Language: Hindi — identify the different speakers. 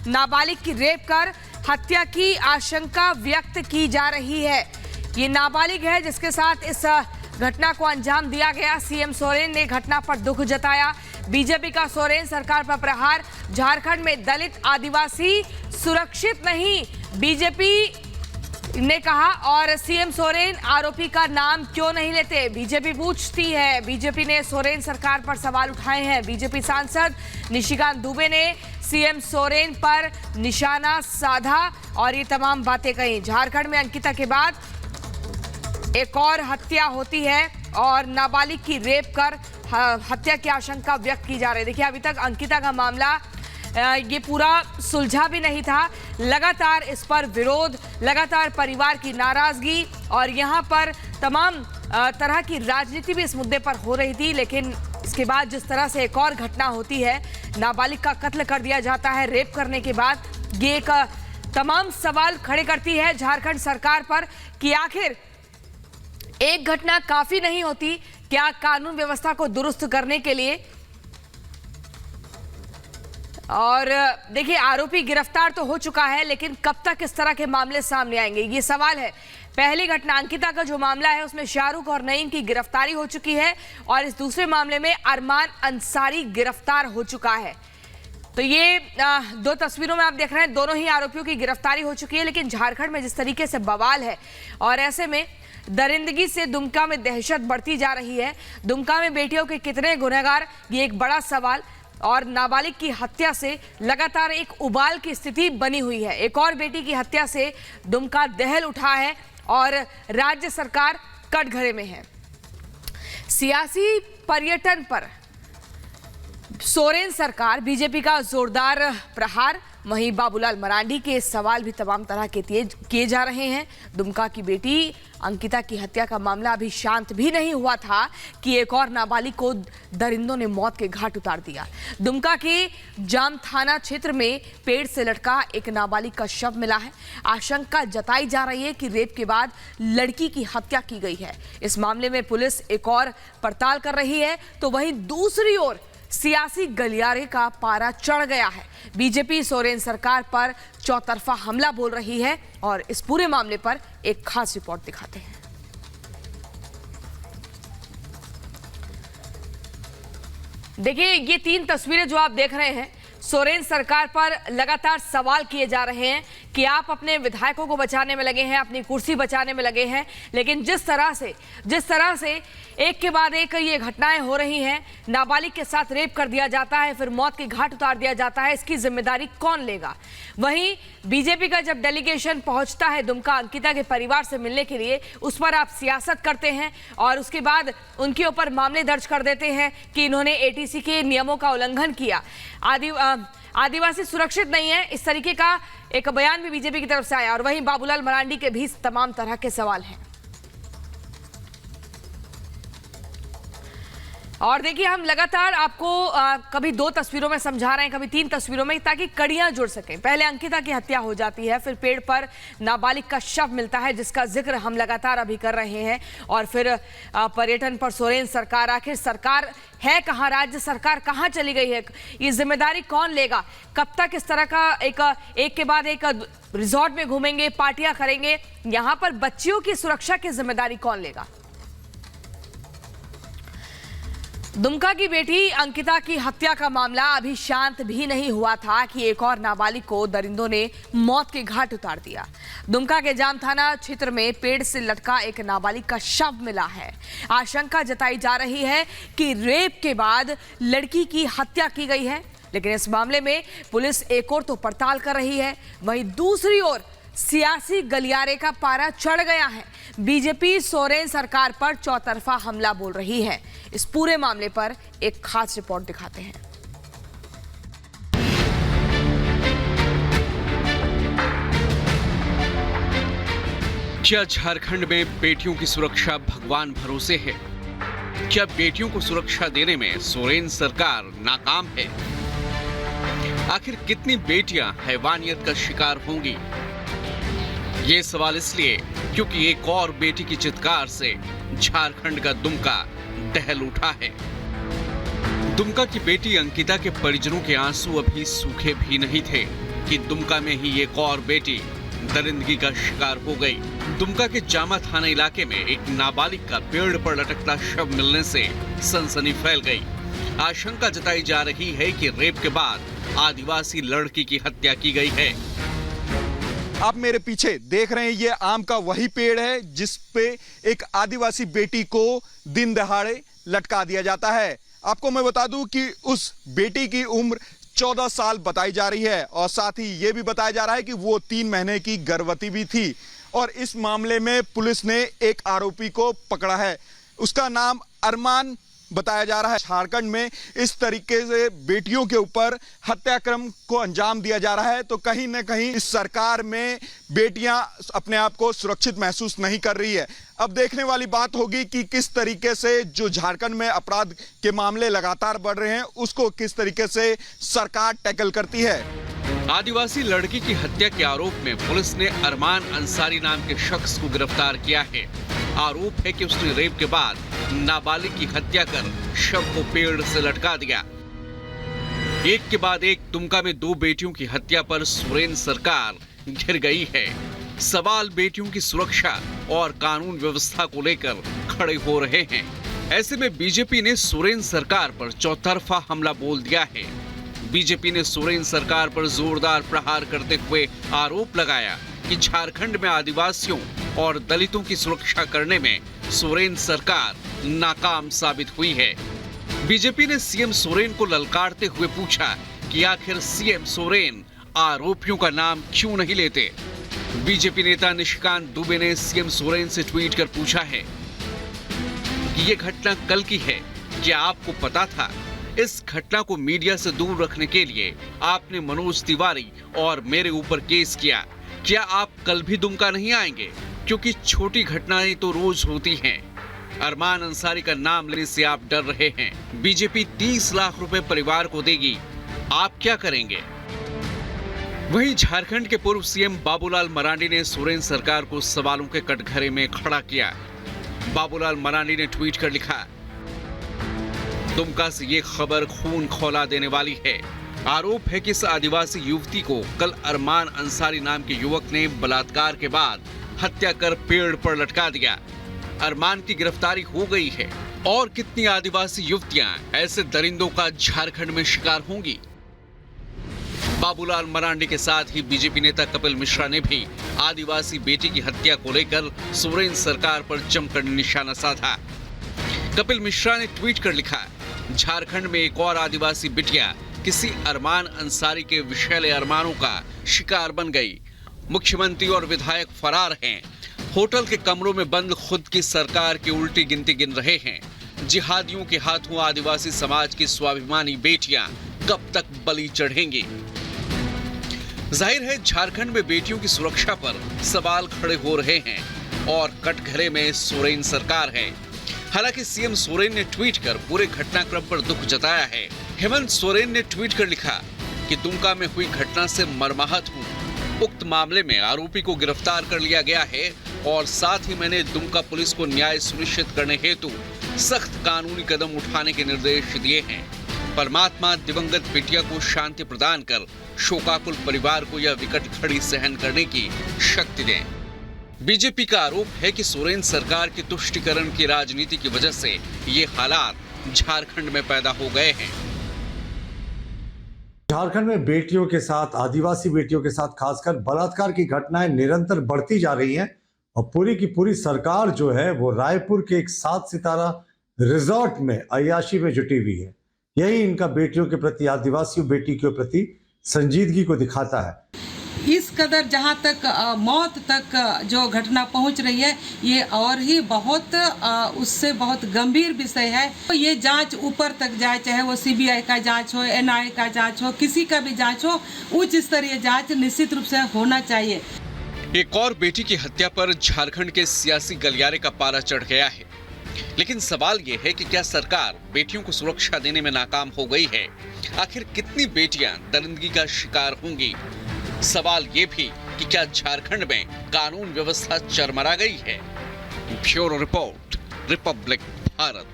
Speaker 1: नाबालिग की रेप कर हत्या की आशंका व्यक्त की जा रही है। ये नाबालिग है जिसके साथ इस घटना को अंजाम दिया गया। सीएम सोरेन ने घटना पर दुख जताया। बीजेपी का सोरेन सरकार पर प्रहार। झारखंड में दलित आदिवासी सुरक्षित नहीं, बीजेपी ने कहा। और सीएम सोरेन आरोपी का नाम क्यों नहीं लेते, बीजेपी पूछती है। बीजेपी ने सोरेन सरकार पर सवाल उठाए हैं। बीजेपी सांसद निशिकांत दुबे ने सीएम सोरेन पर निशाना साधा और ये तमाम बातें कही। झारखंड में अंकिता के बाद एक और हत्या होती है और नाबालिग की रेप कर हत्या की आशंका व्यक्त की जा रही है। देखिए, अभी तक अंकिता का मामला ये पूरा सुलझा भी नहीं था। लगातार इस पर विरोध, लगातार परिवार की नाराजगी और यहाँ पर तमाम तरह की राजनीति भी इस मुद्दे पर हो रही थी। लेकिन इसके बाद जिस तरह से एक और घटना होती है, नाबालिग का कत्ल कर दिया जाता है रेप करने के बाद, ये एक तमाम सवाल खड़े करती है झारखंड सरकार पर कि आखिर एक घटना काफी नहीं होती क्या कानून व्यवस्था को दुरुस्त करने के लिए। और देखिए, आरोपी गिरफ्तार तो हो चुका है, लेकिन कब तक इस तरह के मामले सामने आएंगे, ये सवाल है। पहली घटना अंकिता का जो मामला है उसमें शाहरुख और नईम की गिरफ्तारी हो चुकी है और इस दूसरे मामले में अरमान अंसारी गिरफ्तार हो चुका है। तो ये दो तस्वीरों में आप देख रहे हैं, दोनों ही आरोपियों की गिरफ्तारी हो चुकी है। लेकिन झारखंड में जिस तरीके से बवाल है और ऐसे में दरिंदगी से दुमका में दहशत बढ़ती जा रही है। दुमका में बेटियों के कितने गुनहगार, ये एक बड़ा सवाल। और नाबालिग की हत्या से लगातार एक उबाल की स्थिति बनी हुई है। एक और बेटी की हत्या से दुमका दहल उठा है और राज्य सरकार कटघरे में है। सियासी पर्यटन पर सोरेन सरकार, बीजेपी का जोरदार प्रहार। वहीं बाबूलाल मरांडी के सवाल भी तमाम तरह के किए जा रहे हैं। दुमका की बेटी अंकिता की हत्या का मामला अभी शांत भी नहीं हुआ था कि एक और नाबालिग को दरिंदों ने मौत के घाट उतार दिया। दुमका के जाम थाना क्षेत्र में पेड़ से लटका एक नाबालिग का शव मिला है। आशंका जताई जा रही है कि रेप के बाद लड़की की हत्या की गई है। इस मामले में पुलिस एक और पड़ताल कर रही है, तो वहीं दूसरी ओर सियासी गलियारे का पारा चढ़ गया है। बीजेपी सोरेन सरकार पर चौतरफा हमला बोल रही है और इस पूरे मामले पर एक खास रिपोर्ट दिखाते हैं। देखिए, ये तीन तस्वीरें जो आप देख रहे हैं, सोरेन सरकार पर लगातार सवाल किए जा रहे हैं कि आप अपने विधायकों को बचाने में लगे हैं, अपनी कुर्सी बचाने में लगे हैं। लेकिन जिस तरह से एक के बाद एक ये घटनाएं हो रही हैं, नाबालिग के साथ रेप कर दिया जाता है, फिर मौत के घाट उतार दिया जाता है, इसकी जिम्मेदारी कौन लेगा। वहीं बीजेपी का जब डेलीगेशन पहुंचता है दुमका अंकिता के परिवार से मिलने के लिए, उस पर आप सियासत करते हैं और उसके बाद उनके ऊपर मामले दर्ज कर देते हैं कि इन्होंने एटीसी के नियमों का उल्लंघन किया, आदिवासी सुरक्षित नहीं है, इस तरीके का एक बयान भी बीजेपी की तरफ से आया। और वहीं बाबूलाल मरांडी के भी तमाम तरह के सवाल हैं। और देखिए, हम लगातार आपको कभी दो तस्वीरों में समझा रहे हैं, कभी तीन तस्वीरों में, ताकि कड़ियां जुड़ सकें। पहले अंकिता की हत्या हो जाती है, फिर पेड़ पर नाबालिग का शव मिलता है जिसका जिक्र हम लगातार अभी कर रहे हैं, और फिर पर्यटन पर सोरेन सरकार। आखिर सरकार है कहां, राज्य सरकार कहां चली गई है, ये जिम्मेदारी कौन लेगा। कब तक इस तरह का एक के बाद एक रिजॉर्ट में घूमेंगे, पार्टियां करेंगे, यहां पर बच्चियों की सुरक्षा की जिम्मेदारी कौन लेगा। दुमका की बेटी अंकिता की हत्या का मामला अभी शांत भी नहीं हुआ था कि एक और नाबालिग को दरिंदों ने मौत के घाट उतार दिया। दुमका के जाम थाना क्षेत्र में पेड़ से लटका एक नाबालिग का शव मिला है। आशंका जताई जा रही है कि रेप के बाद लड़की की हत्या की गई है। लेकिन इस मामले में पुलिस एक और तो पड़ताल कर रही है, वहीं दूसरी ओर सियासी गलियारे का पारा चढ़ गया है। बीजेपी सोरेन सरकार पर चौतरफा हमला बोल रही है। इस पूरे मामले पर एक खास रिपोर्ट दिखाते हैं।
Speaker 2: क्या झारखंड में बेटियों की सुरक्षा भगवान भरोसे है? क्या बेटियों को सुरक्षा देने में सोरेन सरकार नाकाम है? आखिर कितनी बेटियां हैवानियत का शिकार होंगी? ये सवाल इसलिए क्योंकि एक और बेटी की चित्कार से झारखंड का दुमका दहल उठा है। दुमका की बेटी अंकिता के परिजनों के आंसू अभी सूखे भी नहीं थे। कि दुमका में ही एक और बेटी दरिंदगी का शिकार हो गई। दुमका के जामा थाना इलाके में एक नाबालिग का पेड़ पर लटकता शव मिलने से सनसनी फैल गई। आशंका जताई जा रही है कि रेप के बाद आदिवासी लड़की की हत्या की गई है।
Speaker 3: आप मेरे पीछे देख रहे हैं, ये आम का वही पेड़ है जिस पे एक आदिवासी बेटी को दिन दहाड़े लटका दिया जाता है। आपको मैं बता दूं कि उस बेटी की उम्र 14 साल बताई जा रही है और साथ ही ये भी बताया जा रहा है कि वो 3 महीने की गर्भवती भी थी। और इस मामले में पुलिस ने एक आरोपी को पकड़ा है, उसका नाम अरमान बताया जा रहा है। झारखंड में इस तरीके से बेटियों के ऊपर हत्याक्रम को अंजाम दिया जा रहा है तो कहीं ना कहीं इस सरकार में बेटियां अपने आप को सुरक्षित महसूस नहीं कर रही है। अब देखने वाली बात होगी कि किस तरीके से जो झारखंड में अपराध के मामले लगातार बढ़ रहे हैं उसको किस तरीके से सरकार टैकल करती है।
Speaker 2: आदिवासी लड़की की हत्या के आरोप में पुलिस ने अरमान अंसारी नाम के शख्स को गिरफ्तार किया है। आरोप है कि उसने रेप के बाद नाबालिग की हत्या कर शव को पेड़ से लटका दिया। एक के बाद एक दुमका में 2 बेटियों की हत्या पर सुरेंद्र सरकार घिर गई है। सवाल बेटियों की सुरक्षा और कानून व्यवस्था को लेकर खड़े हो रहे हैं। ऐसे में बीजेपी ने सुरेंद्र सरकार पर चौतरफा हमला बोल दिया है। बीजेपी ने सुरेंद्र सरकार पर जोरदार प्रहार करते हुए आरोप लगाया कि झारखंड में आदिवासियों और दलितों की सुरक्षा करने में सोरेन सरकार नाकाम साबित हुई है। बीजेपी ने सीएम सोरेन को ललकारते हुए पूछा कि आखिर सीएम सोरेन आरोपियों का नाम क्यों नहीं लेते। बीजेपी नेता निशिकांत दुबे ने सीएम सोरेन से ट्वीट कर पूछा है कि ये घटना कल की है, क्या आपको पता था? इस घटना को मीडिया से दूर रखने के लिए आपने मनोज तिवारी और मेरे ऊपर केस किया। क्या आप कल भी दुमका नहीं आएंगे? क्योंकि छोटी घटनाएं तो रोज होती हैं। अरमान अंसारी का नाम लेने से आप डर रहे हैं। बीजेपी 30 लाख रुपए परिवार को देगी, आप क्या करेंगे? वहीं झारखंड के पूर्व सीएम बाबूलाल मरांडी ने सोरेन सरकार को सवालों के कटघरे में खड़ा किया। बाबूलाल मरांडी ने ट्वीट कर लिखा, दुमका से ये खबर खून खौला देने वाली है। आरोप है कि इस आदिवासी युवती को कल अरमान अंसारी नाम के युवक ने बलात्कार के बाद हत्या कर पेड़ पर लटका दिया। अरमान की गिरफ्तारी हो गई है और कितनी आदिवासी युवतियां ऐसे दरिंदों का झारखंड में शिकार होंगी। बाबूलाल मरांडी के साथ ही बीजेपी नेता कपिल मिश्रा ने भी आदिवासी बेटी की हत्या को लेकर सोरेन सरकार पर जमकर निशाना साधा। कपिल मिश्रा ने ट्वीट कर लिखा, झारखंड में एक और आदिवासी बिटिया किसी अरमान अंसारी के विषैले अरमानों का शिकार बन गई। मुख्यमंत्री और विधायक फरार हैं। होटल के कमरों में बंद खुद की सरकार की उल्टी गिनती गिन रहे हैं। जिहादियों के हाथों आदिवासी समाज की स्वाभिमानी बेटियां कब तक बलि चढ़ेंगी? जाहिर है झारखंड में बेटियों की सुरक्षा पर सवाल खड़े हो रहे हैं और कटघरे में सोरेन सरकार है। हालांकि सीएम सोरेन ने ट्वीट कर पूरे घटनाक्रम पर दुख जताया है। हेमंत सोरेन ने ट्वीट कर लिखा कि दुमका में हुई घटना से मर्माहत हूं। उक्त मामले में आरोपी को गिरफ्तार कर लिया गया है और साथ ही मैंने दुमका पुलिस को न्याय सुनिश्चित करने हेतु सख्त कानूनी कदम उठाने के निर्देश दिए हैं। परमात्मा दिवंगत बिटिया को शांति प्रदान कर शोकाकुल परिवार को यह विकट घड़ी सहन करने की शक्ति दें। बीजेपी का आरोप है कि सोरेन सरकार की तुष्टीकरण की राजनीति की वजह से ये हालात झारखंड में पैदा हो गए हैं।
Speaker 4: झारखंड में बेटियों के साथ, आदिवासी बेटियों के साथ खासकर बलात्कार की घटनाएं निरंतर बढ़ती जा रही हैं और पूरी की पूरी सरकार जो है वो रायपुर के एक 7 सितारा रिजॉर्ट में अय्याशी में जुटी हुई है। यही इनका बेटियों के प्रति, आदिवासी बेटी के प्रति संजीदगी को दिखाता है।
Speaker 5: इस कदर जहाँ तक मौत तक जो घटना पहुँच रही है, ये और ही बहुत उससे बहुत गंभीर विषय है। तो ये जांच ऊपर तक जाए, चाहे वो सीबीआई का जांच हो, एनआईए का जांच हो, किसी का भी जांच हो, उच्च स्तरीय जांच निश्चित रूप से होना चाहिए।
Speaker 2: एक और बेटी की हत्या पर झारखंड के सियासी गलियारे का पारा चढ़ गया है। लेकिन सवाल ये है कि क्या सरकार बेटियों को सुरक्षा देने में नाकाम हो गई है? आखिर कितनी बेटियां दरिंदगी का शिकार होंगी? सवाल ये भी कि क्या झारखंड में कानून व्यवस्था चरमरा गई है? Bureau report, Republic Bharat.